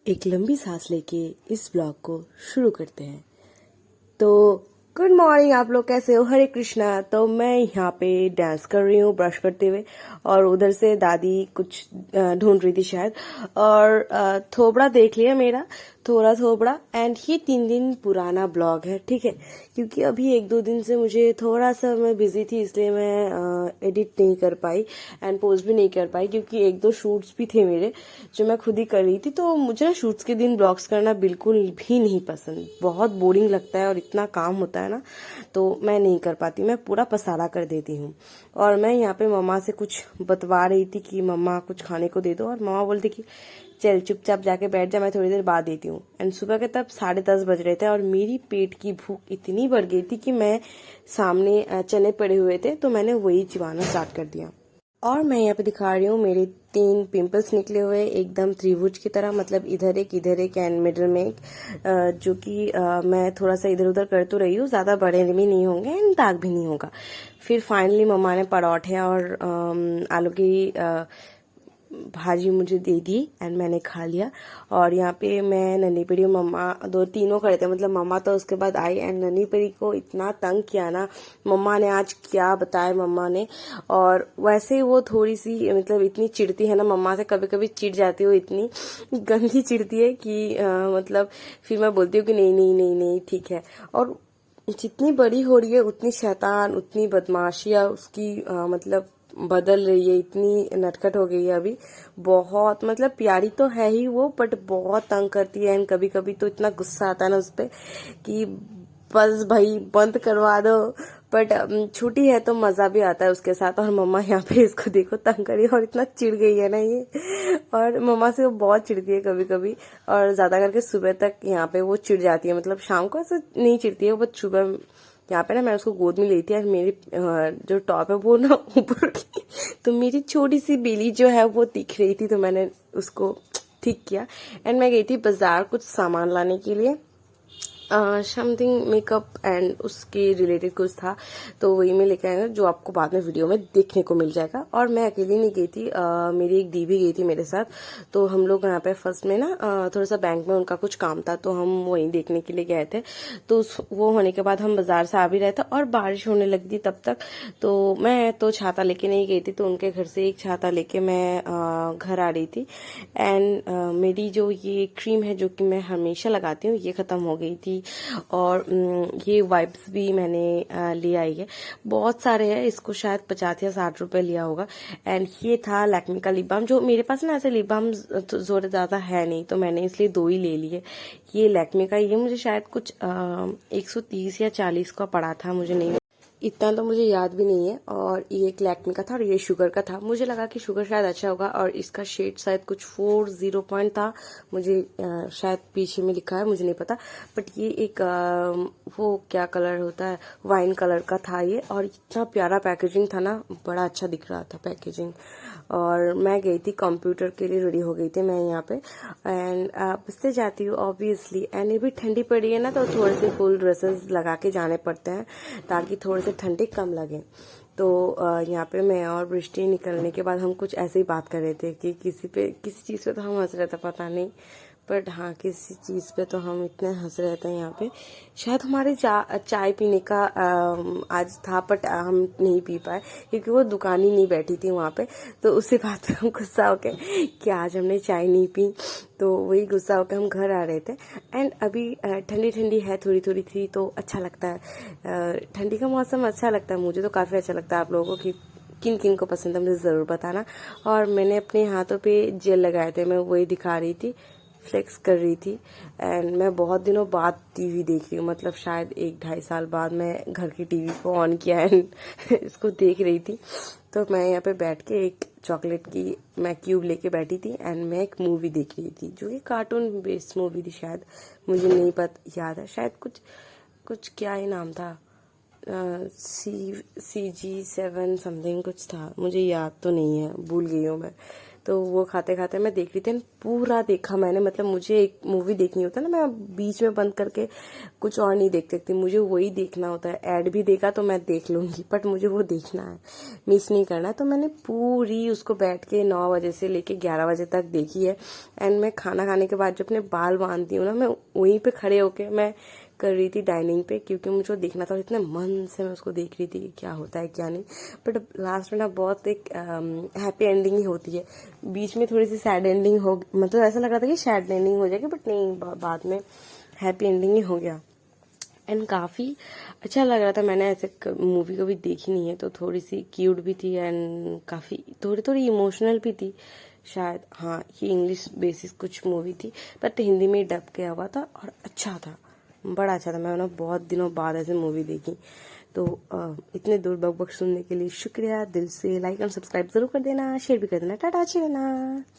एक लंबी सांस लेके इस ब्लॉग को शुरू करते हैं। तो गुड मॉर्निंग, आप लोग कैसे हो? हरे कृष्णा। तो मैं यहाँ पे डांस कर रही हूँ ब्रश करते हुए, और उधर से दादी कुछ ढूंढ रही थी शायद, और थोबड़ा देख लिया मेरा, थोड़ा थोबड़ा। एंड ये 3 दिन पुराना ब्लॉग है, ठीक है, क्योंकि अभी 1-2 दिन से मुझे थोड़ा सा मैं बिजी थी, इसलिए मैं एडिट नहीं कर पाई एंड पोस्ट भी नहीं कर पाई, क्योंकि 1-2 शूट्स भी थे मेरे जो मैं खुद ही कर रही थी। तो मुझे ना शूट्स के दिन ब्लॉग्स करना बिल्कुल भी नहीं पसंद, बहुत बोरिंग लगता है और इतना काम होता है ना, तो मैं नहीं कर पाती, मैं पूरा पसारा कर देती हूँ। और मैं यहाँ पे मम्मा से कुछ बतवा रही थी कि मम्मा कुछ खाने को दे दो, और मम्मा बोलती कि चल चुपचाप जाके बैठ जा, मैं थोड़ी देर बाद देती हूँ। एंड सुबह के तब 10:30 बज रहे थे और मेरी पेट की भूख इतनी बढ़ गई थी कि मैं सामने चने पड़े हुए थे तो मैंने वही चिबाना स्टार्ट कर दिया। और मैं यहाँ पे दिखा रही हूँ मेरे 3 पिंपल्स निकले हुए एकदम त्रिभुज की तरह, मतलब इधर एक एंड मिडल में एक, जो कि मैं थोड़ा सा इधर उधर कर तो रही हूँ, ज्यादा बड़े भी नहीं होंगे एंड दाग भी नहीं होगा। फिर फाइनली मम्मा ने पराठे और आलू की भाजी मुझे दे दी एंड मैंने खा लिया। और यहाँ पे मैं नन्ही परी मम्मा दो तीनों खड़े थे, मतलब मम्मा तो उसके बाद आई, एंड नन्ही परी को इतना तंग किया ना मम्मा ने, आज क्या बताया मम्मा ने। और वैसे ही वो थोड़ी सी मतलब इतनी चिढ़ती है ना मम्मा से, कभी कभी चिढ़ जाती हो, इतनी गंदी चिढ़ती है कि मतलब फिर मैं बोलती हूँ कि नहीं नहीं नहीं नहीं ठीक है। और जितनी बड़ी हो रही है उतनी शैतान, उतनी बदमाशियाँ उसकी मतलब बदल रही है, इतनी नटखट हो गई है अभी बहुत। मतलब प्यारी तो है ही वो, बट बहुत तंग करती है, एंड कभी कभी तो इतना गुस्सा आता है ना उस पे कि बस भाई बंद करवा दो। बट छोटी है तो मजा भी आता है उसके साथ। और मम्मा यहाँ पे इसको देखो तंग करी, और इतना चिढ़ गई है ना ये, और मम्मा से वो बहुत चिढ़ती है कभी कभी, और ज्यादा करके सुबह तक यहाँ पे वो चिढ़ जाती है, मतलब शाम को ऐसे नहीं चिढ़ती है, बट सुबह यहाँ पे ना मैं उसको गोद में लेती है, मेरी जो टॉप है वो ना ऊपर की, तो मेरी छोटी सी बेली जो है वो दिख रही थी, तो मैंने उसको ठीक किया। एंड मैं गई थी बाजार कुछ सामान लाने के लिए, समथिंग मेकअप एंड उसके रिलेटेड कुछ था, तो वही मैं लेकर आया जो आपको बाद में वीडियो में देखने को मिल जाएगा। और मैं अकेली नहीं गई थी, मेरी एक दी भी गई थी मेरे साथ। तो हम लोग यहाँ पे फर्स्ट में ना थोड़ा सा बैंक में उनका कुछ काम था, तो हम वहीं देखने के लिए गए थे। तो वो होने के बाद हम बाजार से आ भी रहे थे और बारिश होने लगी थी तब तक। तो मैं तो छाता लेके नहीं गई थी, तो उनके घर से एक छाता लेके मैं घर आ रही थी। एंड मेरी जो ये क्रीम है जो कि मैं हमेशा लगाती हूँ, ये खत्म हो गई थी। और ये वाइप्स भी मैंने ले आई है, बहुत सारे हैं, इसको शायद 50 या 60 रुपए लिया होगा। एंड ये था लैक्मे का लिप बाम, जो मेरे पास ना ऐसे लिप बाम जोर ज्यादा है नहीं, तो मैंने इसलिए 2 ही ले लिए। ये लैक्मे का, ये मुझे शायद कुछ 130 या 40 का पड़ा था, मुझे नहीं इतना तो मुझे याद भी नहीं है। और ये एक लैक्मे का था और ये शुगर का था, मुझे लगा कि शुगर शायद अच्छा होगा, और इसका शेड शायद कुछ 40 पॉइंट था, मुझे शायद पीछे में लिखा है, मुझे नहीं पता। बट ये एक वो क्या कलर होता है, वाइन कलर का था ये, और इतना प्यारा पैकेजिंग था ना, बड़ा अच्छा दिख रहा था पैकेजिंग। और मैं गई थी कंप्यूटर के लिए, रेडी हो गई थी मैं यहाँ पे, एंड बसते जाती हूँ ऑब्वियसली। एंड ये भी ठंडी पड़ी है ना, तो थोड़े से फुल ड्रेसेस लगा के जाने पड़ते हैं ताकि थोड़े से ठंडी कम लगे। तो यहाँ पे मैं और वृष्टि निकलने के बाद हम कुछ ऐसे ही बात कर रहे थे कि किसी चीज़ पे तो हम हंस रहे थे, पता नहीं, बट हाँ किसी चीज़ पे तो हम इतने हंस रहे थे यहाँ पे। शायद हमारे चाय पीने का आज था, बट हम नहीं पी पाए क्योंकि वो दुकान ही नहीं बैठी थी वहाँ पे। तो उसी बात पे हम गुस्सा हो गए कि आज हमने चाय नहीं पी, तो वही गुस्सा होकर हम घर आ रहे थे। एंड अभी ठंडी ठंडी है, थोड़ी थोड़ी थी, तो अच्छा लगता है, ठंडी का मौसम अच्छा लगता है, मुझे तो काफ़ी अच्छा लगता है। आप लोगों को कि किन किन को पसंद है मुझे ज़रूर बताना। और मैंने अपने हाथों पे जेल लगाए थे, मैं वही दिखा रही थी, फ्लेक्स कर रही थी। एंड मैं बहुत दिनों बाद टीवी देख रही हूँ, मतलब शायद 1-2.5 साल बाद मैं घर की टीवी को ऑन किया एंड इसको देख रही थी। तो मैं यहाँ पे बैठ के एक चॉकलेट की मैं क्यूब लेके बैठी थी, एंड मैं एक मूवी देख रही थी जो कि कार्टून बेस्ड मूवी थी शायद, मुझे नहीं पता याद है, शायद कुछ कुछ क्या ही नाम था, CG7 समथिंग कुछ था, मुझे याद तो नहीं है, भूल गई हूँ मैं। तो वो खाते खाते मैं देख रही थी, पूरा देखा मैंने। मतलब मुझे एक मूवी देखनी होता है ना, मैं बीच में बंद करके कुछ और नहीं देख सकती, मुझे वही देखना होता है। ऐड भी देखा तो मैं देख लूंगी, बट मुझे वो देखना है, मिस नहीं करना। तो मैंने पूरी उसको बैठ के 9 बजे से लेके 11 बजे तक देखी है। एंड मैं खाना खाने के बाद जो अपने बाल बांधती हूँ ना, मैं वहीं पे खड़े होके मैं कर रही थी डाइनिंग पे, क्योंकि मुझे देखना था और इतने मन से मैं उसको देख रही थी कि क्या होता है क्या नहीं। बट लास्ट में ना बहुत एक हैप्पी एंडिंग ही होती है। बीच में थोड़ी सी सैड एंडिंग हो, मतलब ऐसा लग रहा था कि सैड एंडिंग हो जाएगी, बट नहीं, बाद में हैप्पी एंडिंग ही हो गया। एंड काफ़ी अच्छा लग रहा था। मैंने ऐसे मूवी कभी देखी नहीं है, तो थोड़ी सी क्यूट भी थी एंड काफ़ी थोड़ी थोड़ी इमोशनल भी थी शायद। हाँ, ये इंग्लिश बेसिस कुछ मूवी थी, बट हिंदी में डब किया हुआ था और अच्छा था, बड़ा अच्छा था। मैंने बहुत दिनों बाद ऐसे मूवी देखी। तो इतने दूर बक बक सुनने के लिए शुक्रिया। दिल से लाइक और सब्सक्राइब जरूर कर देना, शेयर भी कर देना। टाटा, अच्छी रहना।